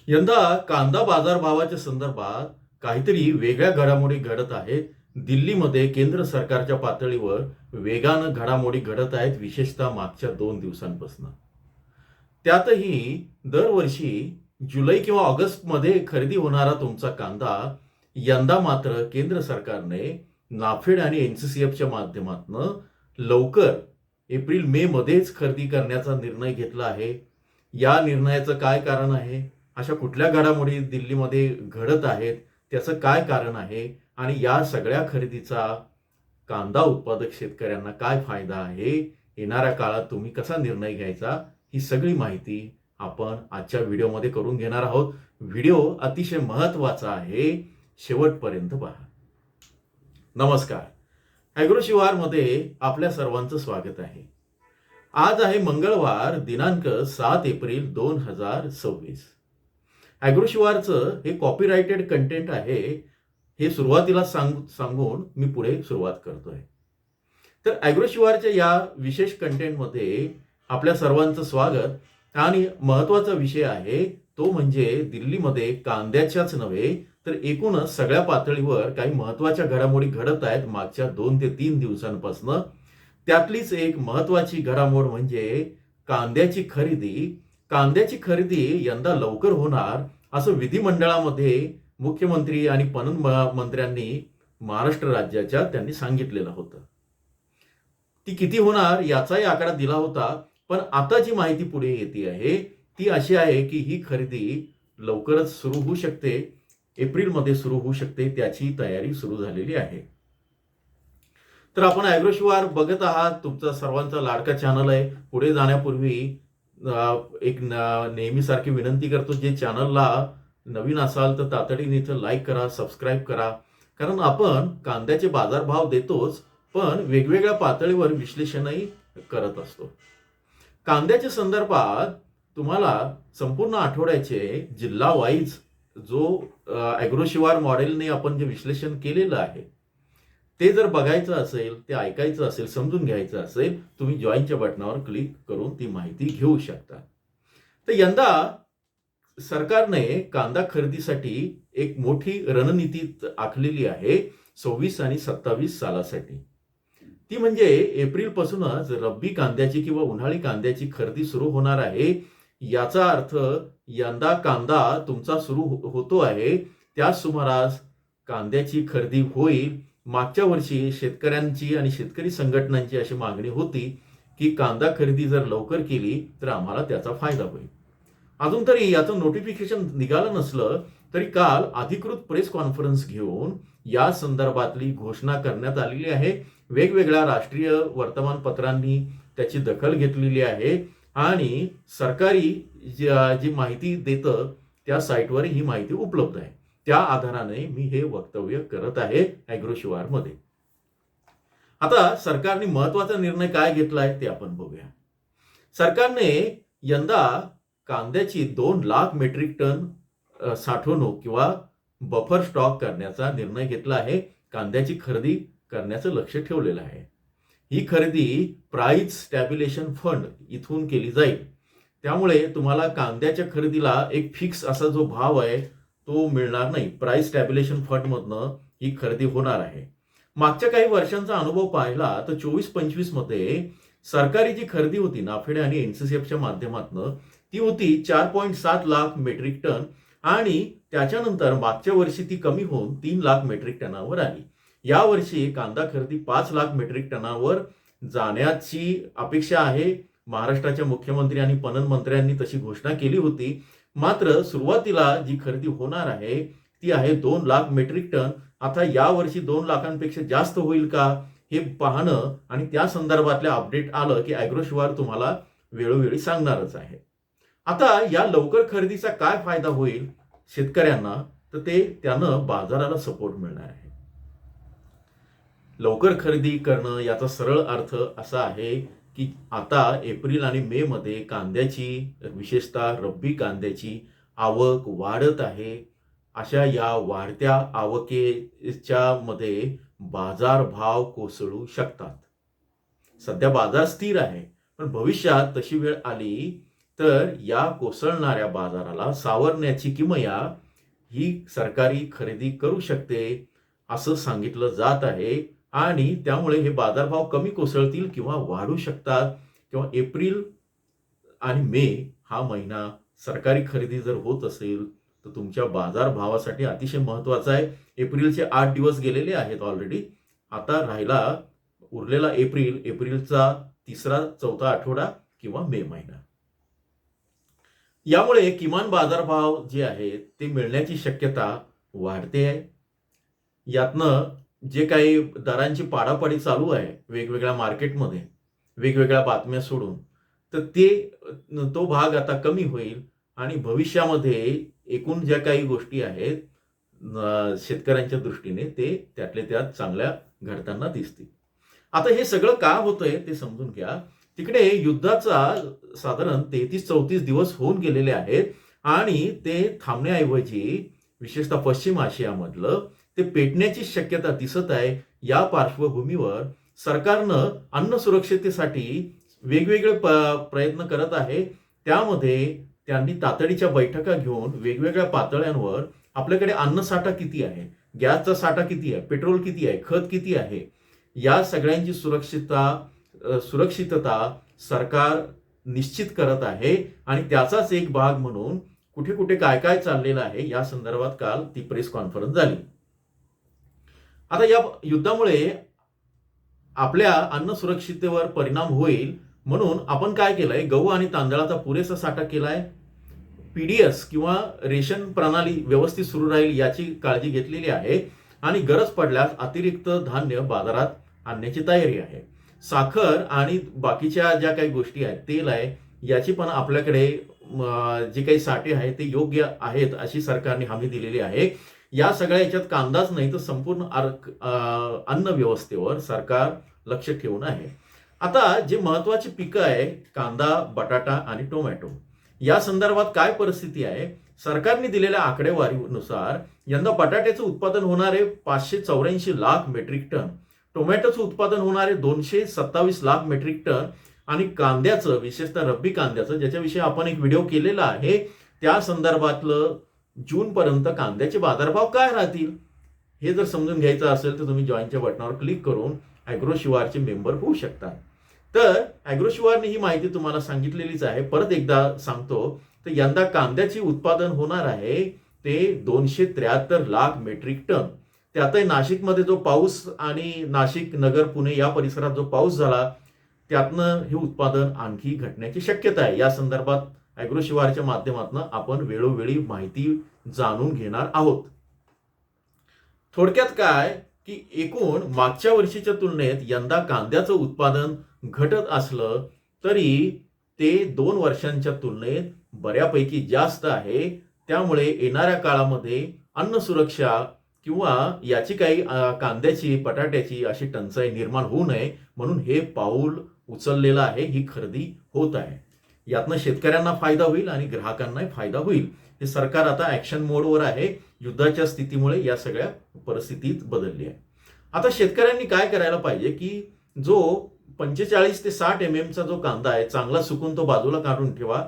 यंदा कांदा बाजारभावाच्या संदर्भात काहीतरी वेगळ्या घडामोडी घडत आहेत. दिल्लीमध्ये केंद्र सरकारच्या पातळीवर वेगानं घडामोडी घडत आहेत, विशेषतः मागच्या 2 दिवसांपासून. त्यातही दरवर्षी जुलै किंवा ऑगस्टमध्ये खरेदी होणारा तुमचा कांदा यंदा मात्र केंद्र सरकारने नाफेड आणि एनसीसीएफच्या माध्यमातून लवकर एप्रिल मे मध्येच खरेदी करण्याचा निर्णय घेतला आहे. या निर्णयाचं काय कारण आहे? अशा कुठल्या घडामोडी दिल्लीमध्ये घडत आहेत? त्याचं काय कारण आहे? आणि या सगळ्या खरेदीचा कांदा उत्पादक शेतकऱ्यांना काय फायदा आहे? येणाऱ्या काळात तुम्ही कसा निर्णय घ्यायचा? ही सगळी माहिती आपण आजच्या व्हिडिओमध्ये करून घेणार आहोत. व्हिडिओ अतिशय महत्त्वाचा आहे, शेवटपर्यंत पहा. नमस्कार, ॲग्रो शिवारमध्ये आपल्या सर्वांचं स्वागत आहे. आज आहे मंगळवार, दिनांक 7 एप्रिल 2026. ॲग्रो शिवारचं हे कॉपीराइटेड कंटेंट आहे, हे सुरुवातीला सांगून मी पुढे सुरुवात करतोय. तर ॲग्रो शिवारच्या या विशेष कंटेंटमध्ये आपल्या सर्वांचं स्वागत. आणि महत्त्वाचा विषय आहे तो म्हणजे दिल्लीमध्ये कांद्याच्याच नव्हे तर एकूणच सगळ्या पातळीवर काही महत्त्वाच्या घडामोडी घडत आहेत मागच्या 2 ते 3 दिवसांपासून. त्यातलीच एक महत्त्वाची घडामोड म्हणजे कांद्याची खरेदी. कांद्याची खरेदी यंदा लवकर होणार असं विधिमंडळामध्ये मुख्यमंत्री आणि पणन मंत्र्यांनी महाराष्ट्र राज्याच्या त्यांनी सांगितलेलं होतं. ती किती होणार याचाही आकडा दिला होता, पण आता जी माहिती पुढे येते आहे ती अशी आहे की ही खरेदी लवकरच सुरू होऊ शकते, एप्रिलमध्ये सुरू होऊ शकते. त्याची तयारी सुरू झालेली आहे. तर आपण ॲग्रो शिवार बघत आहात, तुमचा सर्वांचा लाडका चॅनल आहे. पुढे जाण्यापूर्वी एक नेहमीसारखी विनंती करतो, जे चॅनलला नवीन असाल तर तातडीने इथं लाईक करा, सबस्क्राईब करा. कारण आपण कांद्याचे बाजारभाव देतोच, पण वेगवेगळ्या पातळीवर विश्लेषणही करत असतो. कांद्याच्या संदर्भात तुम्हाला संपूर्ण आठवड्याचे जिल्हा वाईज जो ॲग्रो शिवार मॉडेलने आपण जे विश्लेषण केलेलं आहे ते जर बघायचं असेल, ते ऐकायचं असेल, समजून घ्यायचं असेल, तुम्ही जॉईनच्या बटनावर क्लिक करून ती माहिती घेऊ शकता. तर यंदा सरकारने कांदा खरेदीसाठी एक मोठी रणनीती आखलेली आहे 26 आणि 27 सालासाठी. ती म्हणजे एप्रिलपासूनच रब्बी कांद्याची किंवा उन्हाळी कांद्याची खरेदी सुरू होणार आहे. याचा अर्थ यंदा कांदा तुमचा सुरू होतो आहे त्याच सुमारास कांद्याची खरेदी होईल. मागच्या वर्षी शेतकऱ्यांची आणि शेतकरी संघटनांची अशी मागणी होती की कांदा खरेदी जर लवकर केली तर आम्हाला त्याचा फायदा होईल. अजून तरी याचं नोटिफिकेशन निघालं नसलं तरी काल अधिकृत प्रेस कॉन्फरन्स घेऊन या संदर्भातली घोषणा करण्यात आलेली आहे. वेगवेगळ्या राष्ट्रीय वर्तमानपत्रांनी त्याची दखल घेतलेली आहे आणि सरकारी जी माहिती देतं त्या साईटवर ही माहिती उपलब्ध आहे. त्या आधाराने मी हे वक्तव्य करत आहे ॲग्रो शिवारमध्ये. आता सरकारने महत्त्वाचा निर्णय काय घेतलाय ते आपण बघूया. सरकारने यंदा कांद्याची 2 लाख मेट्रिक टन साठवणूक किंवा बफर स्टॉक करण्याचा निर्णय घेतला आहे. कांद्याची खरेदी करण्याचं लक्ष ठेवलेलं आहे. ही खरेदी प्राइस स्टॅबिलेशन फंड इथून केली जाईल. त्यामुळे तुम्हाला कांद्याच्या खरेदीला एक फिक्स असा जो भाव आहे तो मिळणार नाही. प्राइस स्टॅबिलेशन फंडमधनं ही खरेदी होणार आहे. मागच्या काही वर्षांचा अनुभव पाहिला तर 24-25 मध्ये सरकारी जी खरेदी होती नाफेड आणि एनसीसीएफच्या माध्यमातून ती होती 4.7 लाख मेट्रिक टन आणि त्याच्यानंतर मागच्या वर्षी ती कमी होऊन 3 लाख मेट्रिक टनावर आली. यावर्षी कांदा खरेदी 5 लाख मेट्रिक टनावर जाण्याची अपेक्षा आहे. महाराष्ट्राच्या मुख्यमंत्री आणि पणन मंत्र्यांनी तशी घोषणा केली होती. मात्र सुरुवातीला जी खरेदी होणार आहे ती आहे 2 लाख मेट्रिक टन. आता यावर्षी 2 लाखांपेक्षा जास्त होईल का हे पाहणं आणि त्या संदर्भातल्या अपडेट आलं की ॲग्रो शिवार तुम्हाला वेळोवेळी सांगणारच आहे. आता या लवकर खरेदीचा काय फायदा होईल शेतकऱ्यांना, तर ते त्यानं बाजाराला सपोर्ट मिळणार आहे. लवकर खरेदी करणं याचा सरळ अर्थ असा आहे की आता एप्रिल आणि मे मध्ये कांद्याची, विशेषतः रब्बी कांद्याची आवक वाढत आहे. अशा या वाढत्या आवकेच्या मध्ये बाजारभाव कोसळू शकतात. सध्या बाजार स्थिर आहे, पण भविष्यात तशी वेळ आली तर या कोसळणाऱ्या बाजाराला सावरण्याची किमया ही सरकारी खरेदी करू शकते असं सांगितलं जात आहे. आणि त्यामुळे हे बाजारभाव कमी कोसळतील किंवा वाढू शकतात किंवा एप्रिल आणि मे हा महिना सरकारी खरेदी जर होत असेल तर तुमच्या बाजारभावासाठी अतिशय महत्वाचा आहे. एप्रिलचे 8 दिवस गेलेले आहेत ऑलरेडी. आता राहिला उरलेला एप्रिलचा तिसरा चौथा आठवडा किंवा मे महिना. यामुळे किमान बाजारभाव जे आहेत ते मिळण्याची शक्यता वाढते आहे. यातनं जे काही दरांची पाडापाडी चालू आहे वेगवेगळ्या मार्केटमध्ये वेगवेगळ्या बातम्या सोडून, तर तो भाग आता कमी होईल आणि भविष्यामध्ये एकूण ज्या काही गोष्टी आहेत शेतकऱ्यांच्या दृष्टीने ते त्यातल्या त्यात चांगल्या घडताना दिसतील. आता हे सगळं का होतंय ते समजून घ्या. तिकडे युद्धाचा साधारण 33-34 दिवस होऊन गेलेले आहेत आणि ते थांबण्याऐवजी विशेषतः पश्चिम आशियामधलं ते पेटण्याची शक्यता दिसत आहे. या पार्श्वभूमीवर सरकारनं अन्न सुरक्षिततेसाठी वेगवेगळे प्रयत्न करत आहे. त्यामध्ये त्यांनी तातडीच्या बैठका घेऊन वेगवेगळ्या पातळ्यांवर आपल्याकडे अन्नसाठा किती आहे, गॅसचा साठा किती आहे, पेट्रोल किती आहे, खत किती आहे, या सगळ्यांची सुरक्षितता सरकार निश्चित करत आहे. आणि त्याचाच एक भाग म्हणून कुठे कुठे काय काय चाललेलं आहे या संदर्भात काल ती प्रेस कॉन्फरन्स झाली. आता या युद्धामुळे आपल्या अन्न सुरक्षिततेवर परिणाम होईल म्हणून आपण काय केलंय, गहू आणि तांदळाचा पुरेसा साठा केलाय. पीडीएस किंवा रेशन प्रणाली व्यवस्थित सुरू राहील याची काळजी घेतलेली आहे आणि गरज पडल्यास अतिरिक्त धान्य बाजारात आणण्याची तयारी आहे. साखर आणि बाकीच्या ज्या काही गोष्टी आहेत, तेल आहे, याची पण आपल्याकडे जे काही साठे आहेत ते योग्य आहेत अशी सरकारने हमी दिलेली आहे. या सगळ्या याच्यात कांदाच नाही तर संपूर्ण अन्न व्यवस्थेवर सरकार लक्ष ठेवून आहे. आता जे महत्वाची पिकं आहे कांदा, बटाटा आणि टोमॅटो, या संदर्भात काय परिस्थिती आहे, सरकारने दिलेल्या आकडेवारीनुसार यंदा बटाट्याचं उत्पादन होणारे 584 लाख मेट्रिक टन, टोमॅटोचं उत्पादन होणारे 227 लाख मेट्रिक टन आणि कांद्याचं विशेषतः रब्बी कांद्याचं ज्याच्याविषयी आपण एक व्हिडिओ केलेला आहे त्या संदर्भातलं जूनपर्यंत कांद्याचे बाजारभाव काय राहतील हे जर समजून घ्यायचं असेल तर तुम्ही जॉईनच्या बटनावर क्लिक करून ॲग्रो शिवारचे मेंबर होऊ शकता. तर ॲग्रो शिवारने ही माहिती तुम्हाला सांगितलेलीच आहे. परत एकदा सांगतो, तर यंदा कांद्याचे उत्पादन होणार आहे ते 273 लाख मेट्रिक टन. त्यातही नाशिकमध्ये जो पाऊस आणि नाशिक, नगर, पुणे या परिसरात जो पाऊस झाला त्यातनं हे उत्पादन आणखी घटण्याची शक्यता आहे. या संदर्भात ॲग्रो शिवारच्या माध्यमातून आपण वेळोवेळी माहिती जाणून घेणार आहोत. थोडक्यात काय की एकूण मागच्या वर्षीच्या तुलनेत यंदा कांद्याचं उत्पादन घटत असलं तरी ते 2 वर्षांच्या तुलनेत बऱ्यापैकी जास्त आहे. त्यामुळे येणाऱ्या काळामध्ये अन्न सुरक्षा किंवा याची काही कांद्याची, बटाट्याची अशी टंचाई निर्माण होऊ नये म्हणून हे पाऊल उचललेलं आहे, ही खरेदी होत आहे. यातनं शेतकऱ्यांना फायदा होईल आणि ग्राहकांनाही फायदा होईल. हे सरकार आता ऍक्शन मोडवर आहे. युद्धाच्या स्थितीमुळे या सगळ्या परिस्थितीत बदलली आहे. आता शेतकऱ्यांनी काय करायला पाहिजे की जो 45 ते 60 चा जो कांदा आहे चांगला सुकून तो बाजूला काढून ठेवा.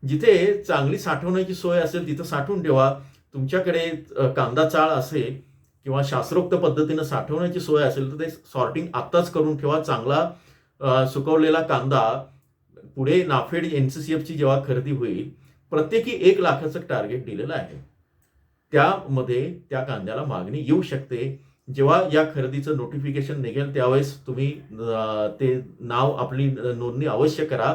जिथे चांगली साठवण्याची सोय असेल तिथं साठवून ठेवा. तुमच्याकडे कांदा चाळ असेल किंवा शास्त्रोक्त पद्धतीनं साठवण्याची सोय असेल तर ते सॉर्टिंग आत्ताच करून ठेवा. चांगला सुकवलेला कांदा पुढे नाफेड NCCF जेव्हा खरेदी होईल प्रत्येकी 1 लाखाचं टार्गेट दिलेलं आहे. त्यामध्ये त्या कांद्याला मागणी येऊ शकते. जेव्हा या खरेदीचं नोटिफिकेशन निघेल त्यावेळेस तुम्ही ते नाव आपली नोंदणी अवश्य करा.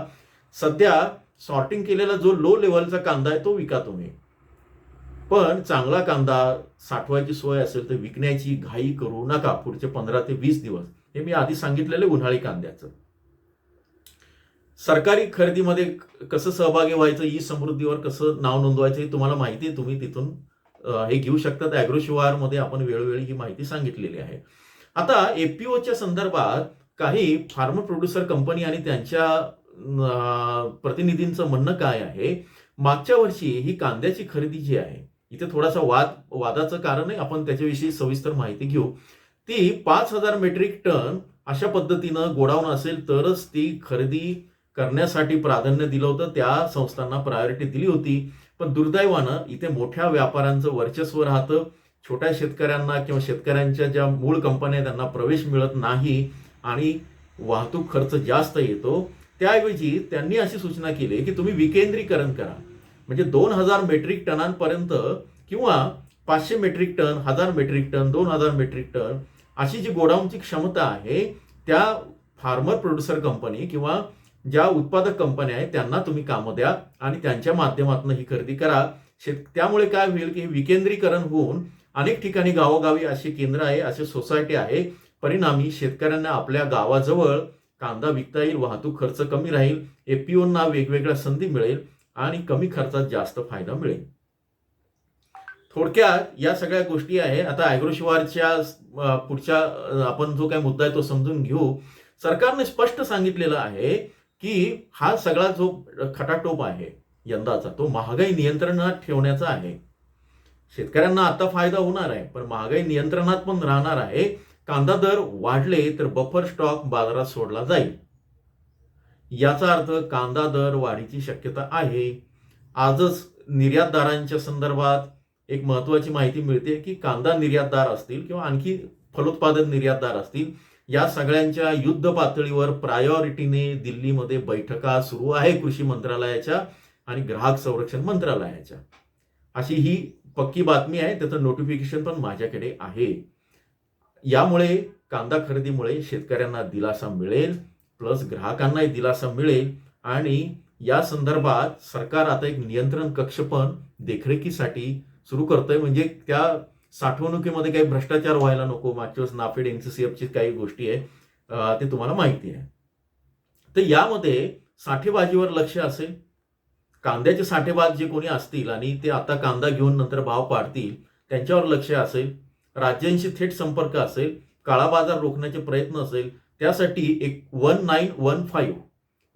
सध्या सॉर्टिंग केलेला जो लो लेवलचा कांदा आहे तो विका तुम्ही, पण चांगला कांदा साठवायची सोय असेल तर विकण्याची घाई करू नका पुढचे 15 ते 20 दिवस. हे मी आधी सांगितलेले उन्हाळी कांद्याचं. सरकारी खरेदीमध्ये कसं सहभागी व्हायचं, ई समृद्धीवर कसं नाव नोंदवायचं हे तुम्हाला माहिती आहे. तुम्ही तिथून हे घेऊ शकतात. ॲग्रो शिवारमध्ये आपण वेळोवेळी ही माहिती सांगितलेली आहे. आता FPOच्या संदर्भात काही फार्मर प्रोड्युसर कंपनी आणि त्यांच्या प्रतिनिधींचं म्हणणं काय आहे, मागच्या वर्षी ही कांद्याची खरेदी जी आहे इथे थोडासा वादाचं कारण आहे, आपण त्याच्याविषयी सविस्तर माहिती घेऊ. ती 5,000 मेट्रिक टन अशा पद्धतीनं गोडाऊन असेल तरच ती खरेदी करण्यासाठी प्राधान्य दिलं होतं, त्या संस्थांना प्रायोरिटी दिली होती. पण दुर्दैवानं इथे मोठ्या व्यापाऱ्यांचं वर्चस्व राहतं. छोट्या शेतकऱ्यांना किंवा शेतकऱ्यांच्या ज्या मूळ कंपन्या त्यांना प्रवेश मिळत नाही आणि वाहतूक खर्च जास्त येतो. त्याऐवजी त्यांनी अशी सूचना केली की तुम्ही विकेंद्रीकरण करा. म्हणजे 2000 मेट्रिक टनांपर्यंत किंवा 500 metric ton, 1000 metric ton, 2000 metric ton अशी जी गोडाऊनची क्षमता आहे, त्या फार्मर प्रोड्युसर कंपनी किंवा ज्या उत्पादक कंपन्या आहेत त्यांना तुम्ही कामं द्या आणि त्यांच्या माध्यमातून ही खरेदी करा. त्यामुळे काय होईल की विकेंद्रीकरण होऊन अनेक ठिकाणी गावोगावी अशी केंद्र आहे, अशी सोसायटी आहे. परिणामी शेतकऱ्यांना आपल्या गावाजवळ कांदा विकता येईल, वाहतूक खर्च कमी राहील, एपीओंना वेगवेगळ्या संधी मिळेल आणि कमी खर्चात जास्त फायदा मिळेल. थोडक्यात या सगळ्या गोष्टी आहे. आता ॲग्रोशिवारच्या पुढच्या आपण जो काय मुद्दा आहे तो समजून घेऊ. सरकारने स्पष्ट सांगितलेलं आहे की हा सगळा जो खटाटोप आहे यंदाचा, तो महागाई नियंत्रणात ठेवण्याचा आहे. शेतकऱ्यांना आता फायदा होणार आहे, पण महागाई नियंत्रणात पण राहणार आहे. कांदा दर वाढले तर बफर स्टॉक बाजारात सोडला जाईल. याचा अर्थ कांदा दर वाढीची शक्यता आहे. आजच निर्यातदारांच्या संदर्भात एक महत्वाची माहिती मिळते की कांदा निर्यातदार असतील किंवा आणखी फलोत्पादन निर्यातदार असतील, या सगळ्यांच्या युद्ध पातळीवर प्रायोरिटीने दिल्लीमध्ये बैठका सुरू आहे कृषी मंत्रालयाच्या आणि ग्राहक संरक्षण मंत्रालयाच्या. अशी ही पक्की बातमी आहे. त्याचं नोटिफिकेशन पण माझ्याकडे आहे. यामुळे कांदा खरेदीमुळे शेतकऱ्यांना दिलासा मिळेल, प्लस ग्राहकांनाही दिलासा मिळेल आणि या संदर्भात सरकार आता एक नियंत्रण कक्ष पण देखरेखीसाठी सुरू करतोय. म्हणजे त्या साठवणुकीमध्ये काही भ्रष्टाचार व्हायला नको. मागच्या वेळेस नाफेड एनसीसीएफची काही गोष्टी आहे, ते तुम्हाला माहिती आहे. तर यामध्ये साठेबाजीवर लक्ष असेल. कांद्याचे साठेबाज जे कोणी असतील आणि ते आता कांदा घेऊन नंतर भाव पाडतील, त्यांच्यावर लक्ष असेल. राज्यांशी थेट संपर्क असेल. काळा बाजार रोखण्याचे प्रयत्न असेल. त्यासाठी एक 1915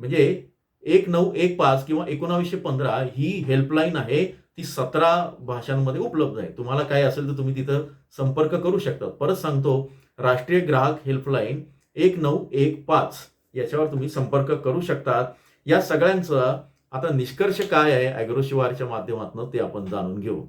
म्हणजे 1915 किंवा 1915 ही हेल्पलाईन आहे. ती 17 भाषांमध्ये उपलब्ध आहे. तुम्हाला काय असेल तर तुम्ही तिथं संपर्क करू शकता. परत सांगतो, राष्ट्रीय ग्राहक हेल्पलाईन 1915 याच्यावर तुम्ही संपर्क करू शकता. या सगळ्यांचा आता निष्कर्ष काय आहे ॲग्रोशिवारच्या माध्यमातून ते आपण जाणून घेऊ.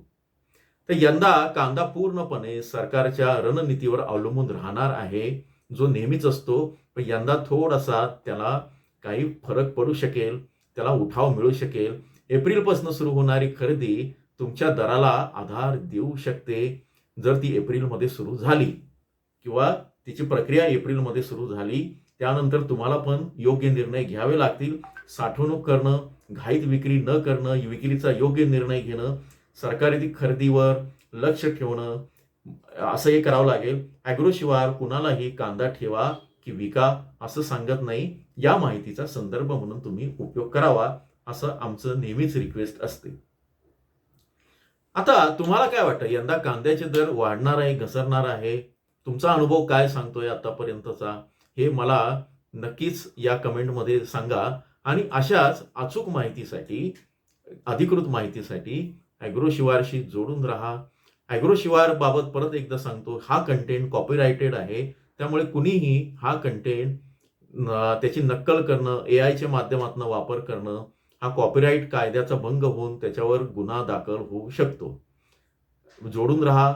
तर यंदा कांदा पूर्णपणे सरकारच्या रणनीतीवर अवलंबून राहणार आहे, जो नेहमीच असतो. पण यंदा थोडासा त्याला काही फरक पडू शकेल, त्याला उठाव मिळू शकेल. एप्रिलपासून सुरू होणारी खरेदी तुमच्या दराला आधार देऊ शकते. जर ती एप्रिलमध्ये सुरू झाली किंवा तिची प्रक्रिया एप्रिलमध्ये सुरू झाली, त्यानंतर तुम्हाला पण योग्य निर्णय घ्यावे लागतील. साठवणूक करणं, घाईत विक्री न करणं, विक्रीचा योग्य निर्णय घेणं, सरकारी खरेदीवर लक्ष ठेवणं, असंही करावं लागेल. ॲग्रोशिवार कुणालाही कांदा ठेवा की विका असं सांगत नाही. या माहितीचा संदर्भ म्हणून तुम्ही उपयोग करावा, असं आमचं नेहमीच रिक्वेस्ट असते. आता तुम्हाला काय वाटतं, यंदा कांद्याचे दर वाढणार आहे, घसरणार आहे? तुमचा अनुभव काय सांगतोय आतापर्यंतचा, हे मला नक्कीच या कमेंटमध्ये सांगा. आणि अशाच अचूक माहितीसाठी, अधिकृत माहितीसाठी ॲग्रोशिवारशी जोडून राहा. ॲग्रोशिवार बाबत परत एकदा सांगतो, हा कंटेंट कॉपीराइटेड आहे. त्यामुळे कुणीही हा कंटेंट त्याची नक्कल करणं, एआयच्या माध्यमातून वापर करणं, हा कॉपीराईट कायद्याचा भंग होऊन त्याच्यावर गुन्हा दाखल होऊ शकतो. जोडून राहा.